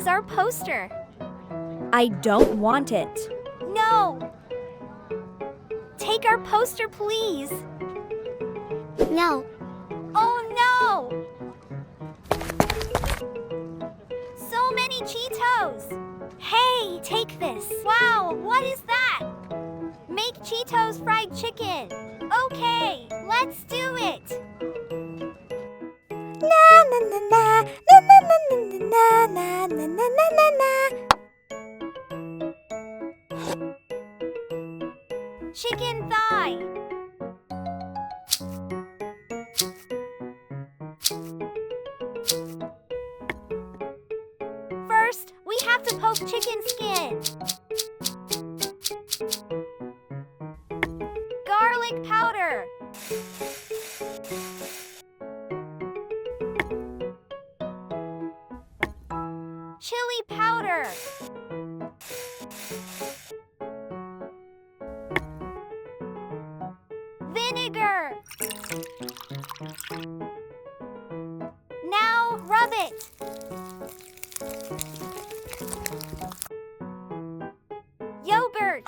is our poster. I don't want it. No! Take our poster, please. No. Oh no! So many Cheetos! Hey, take this. Wow, what is that? Make Cheetos fried chicken. Okay, let's do it. Na na na na na na na na na na na na. Chicken thigh. First, we have to poke chicken skin. Garlic powder. Chili powder. Vinegar. Now rub it. Yogurt.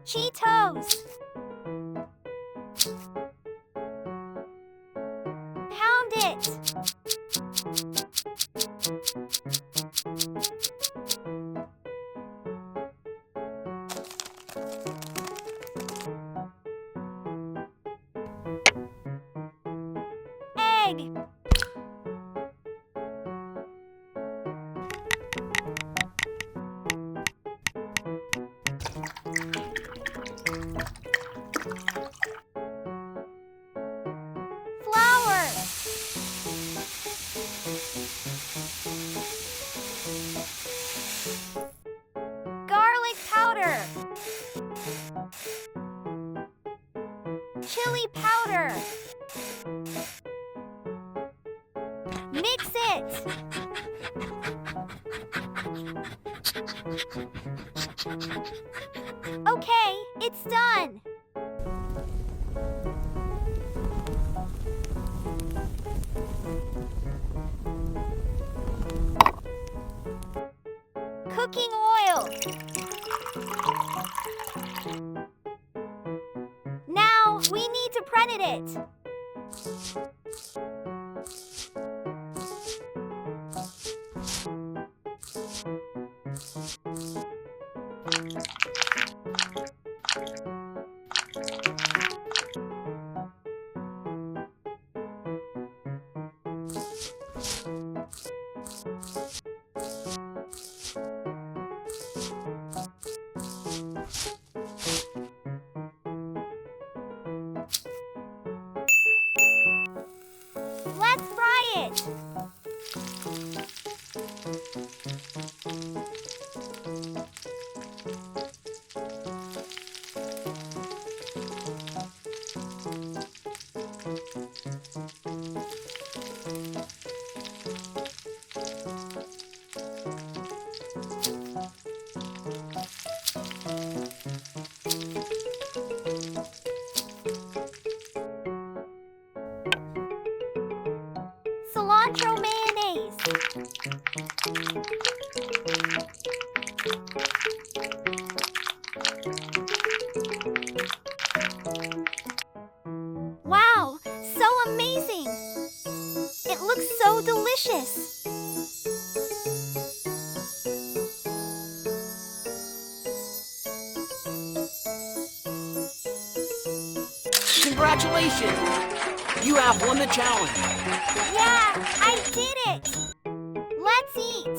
Cheetos. Pound it. Egg. Flour. Garlic powder. Chili powder. Mix it. Okay, it's done. Cooking oil. Now we need to pre-knit it. Let's fry it. Cilantro mayonnaise. Wow, so amazing! It looks so delicious. Congratulations! You have won the challenge. Yeah, I did it! Let's eat!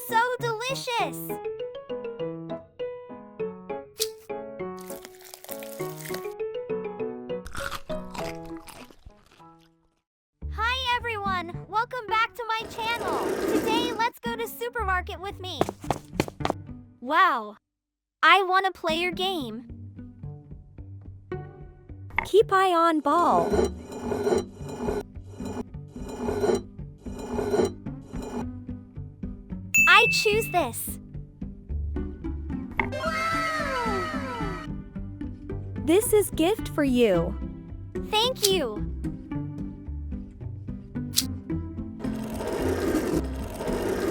So delicious! Hi everyone! Welcome back to my channel! Today, let's go to supermarket with me. Wow! I want to play your game. Keep eye on ball. choose this. This is gift for you. Thank you.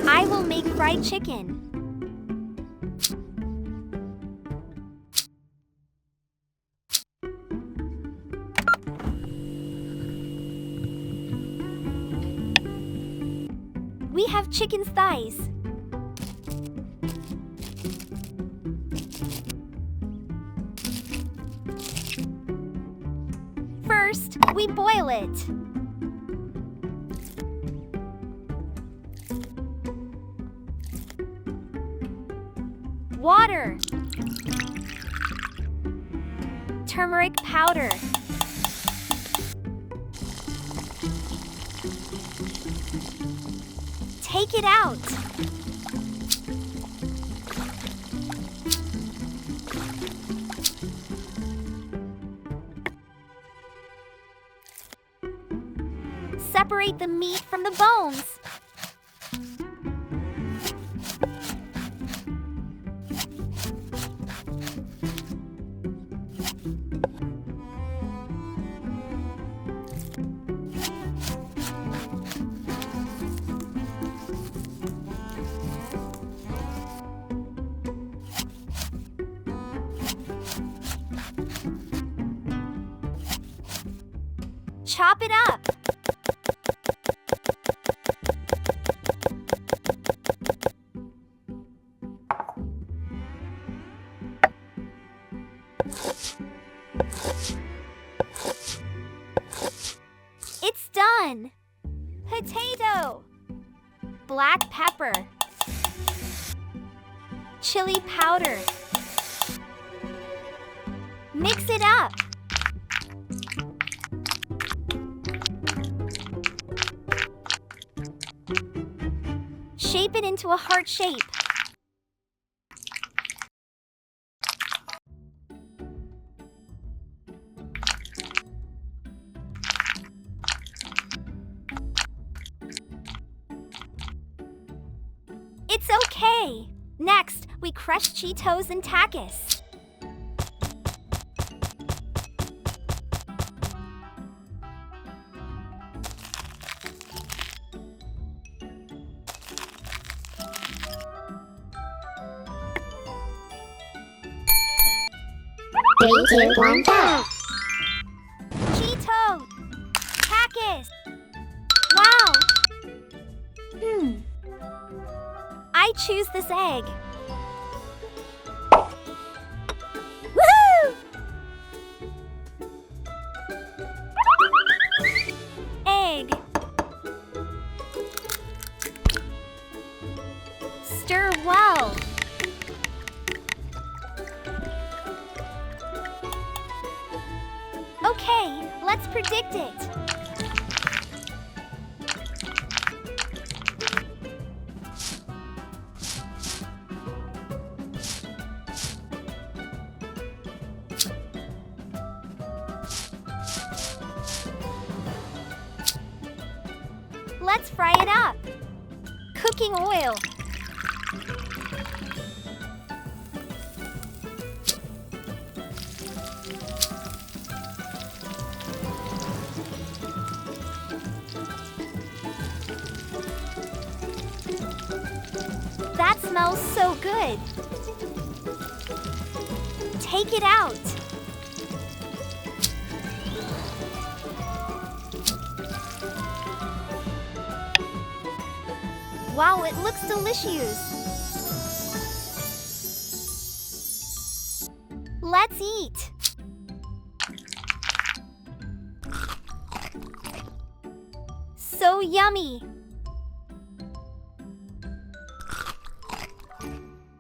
I will make fried chicken. We have chicken thighs. First, we boil it. Water. Turmeric powder. Take it out. Separate the meat from the bones. Chop it up. It's done. Potato. Black pepper. Chili powder. Mix it up. Shape it into a heart shape. It's okay. Next, we crush Cheetos and tacos. Three, two, one, go! Cheetos. Tacos. Wow. I choose this egg. Woohoo! Egg. Stir well. Okay, let's predict it. Let's fry it up. Cooking oil. That smells so good. Take it out. Wow, it looks delicious. Let's eat. So yummy.